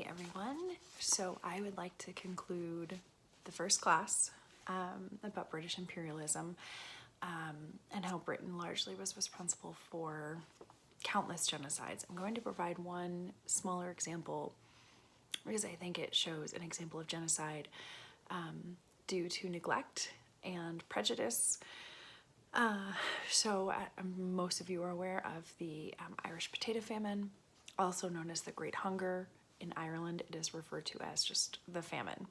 everyone. So I would like to conclude the first class about British imperialism and how Britain largely was responsible for countless genocides. I'm going to provide one smaller example because I think it shows an example of genocide due to neglect and prejudice. Most of you are aware of the Irish potato famine, also known as the Great Hunger. In Ireland, it is referred to as just the famine,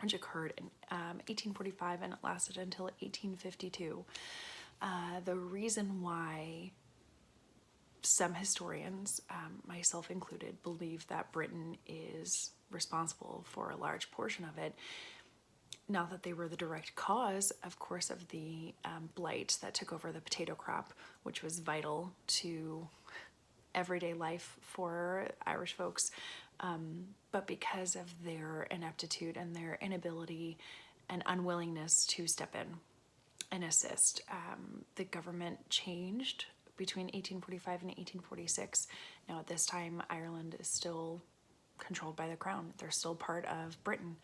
which occurred in 1845 and it lasted until 1852. The reason why some historians, myself included, believe that Britain is responsible for a large portion of it, not that they were the direct cause, of course, of the blight that took over the potato crop, which was vital to everyday life for Irish folks, but because of their ineptitude and their inability and unwillingness to step in and assist. The government changed between 1845 and 1846. Now at this time, Ireland is still controlled by the crown. They're still part of Britain.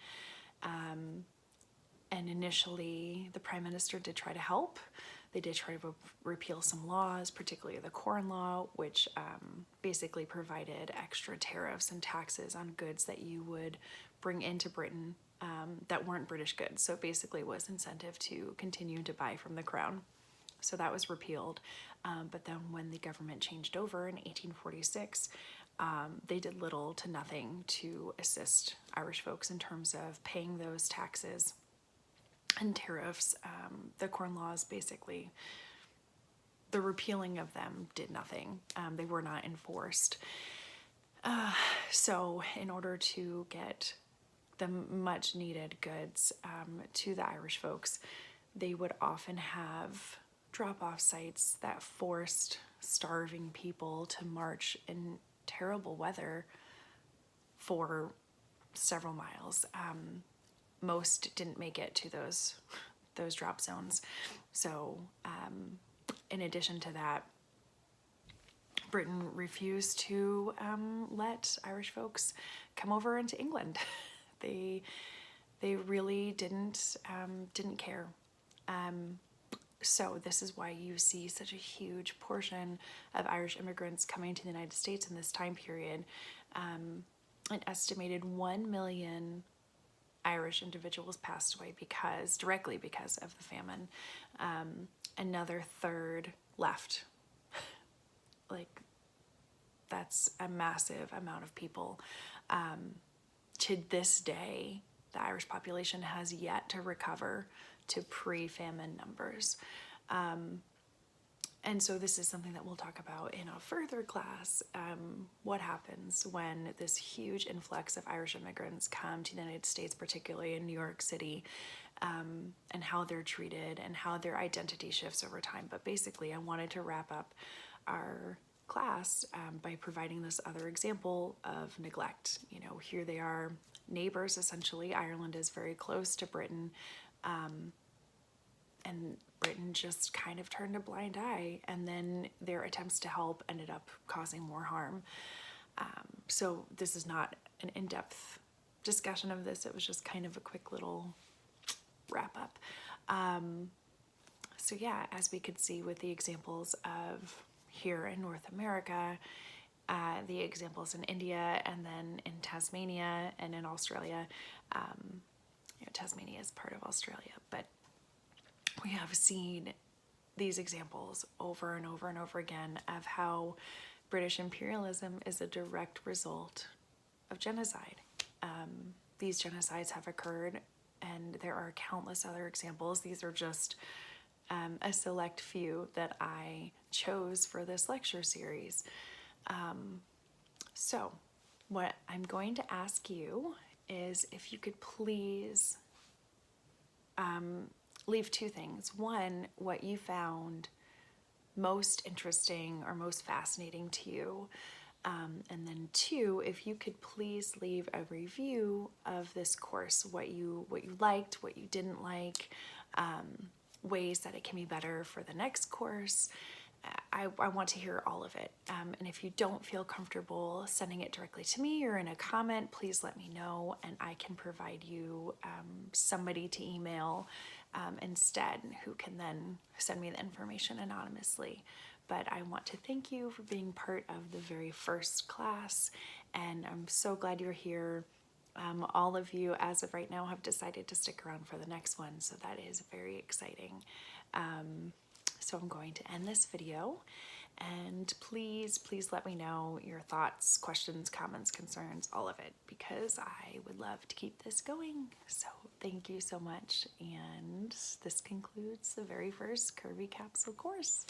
And initially, the Prime Minister did try to help. They did try to repeal some laws, particularly the Corn Law, which basically provided extra tariffs and taxes on goods that you would bring into Britain that weren't British goods. So it basically was incentive to continue to buy from the crown. So that was repealed. But then when the government changed over in 1846, they did little to nothing to assist Irish folks in terms of paying those taxes and tariffs. The Corn Laws, basically, the repealing of them did nothing. They were not enforced. So in order to get the much needed goods to the Irish folks, they would often have drop-off sites that forced starving people to march in terrible weather for several miles. Most didn't make it to those drop zones. So in addition to that, Britain refused to let Irish folks come over into England. They really didn't care. So this is why you see such a huge portion of Irish immigrants coming to the United States in this time period. An estimated 1 million Irish individuals passed away directly because of the famine. Another third left. Like, that's a massive amount of people. To this day, the Irish population has yet to recover to pre-famine numbers. And so this is something that we'll talk about in a further class. What happens when this huge influx of Irish immigrants come to the United States, particularly in New York City, and how they're treated and how their identity shifts over time. But basically, I wanted to wrap up our class by providing this other example of neglect. You know, here they are, neighbors essentially. Ireland is very close to Britain, and Britain just kind of turned a blind eye, and then their attempts to help ended up causing more harm. So this is not an in-depth discussion of this. It was just kind of a quick little wrap up. So yeah, as we could see with the examples of here in North America, the examples in India, and then in Tasmania and in Australia. Tasmania is part of Australia, but we have seen these examples over and over and over again of how British imperialism is a direct result of genocide. These genocides have occurred, and there are countless other examples. These are just a select few that I chose for this lecture series. So what I'm going to ask you is if you could please leave two things. One, what you found most interesting or most fascinating to you. And then two, if you could please leave a review of this course, what you liked, what you didn't like, ways that it can be better for the next course, I want to hear all of it. And if you don't feel comfortable sending it directly to me or in a comment, please let me know, and I can provide you somebody to email instead, who can then send me the information anonymously. But I want to thank you for being part of the very first class, and I'm so glad you're here. All of you, as of right now, have decided to stick around for the next one, so that is very exciting. So I'm going to end this video, and please let me know your thoughts, questions, comments, concerns, all of it, because I would love to keep this going. So thank you so much, and this concludes the very first Curvy Capsule course.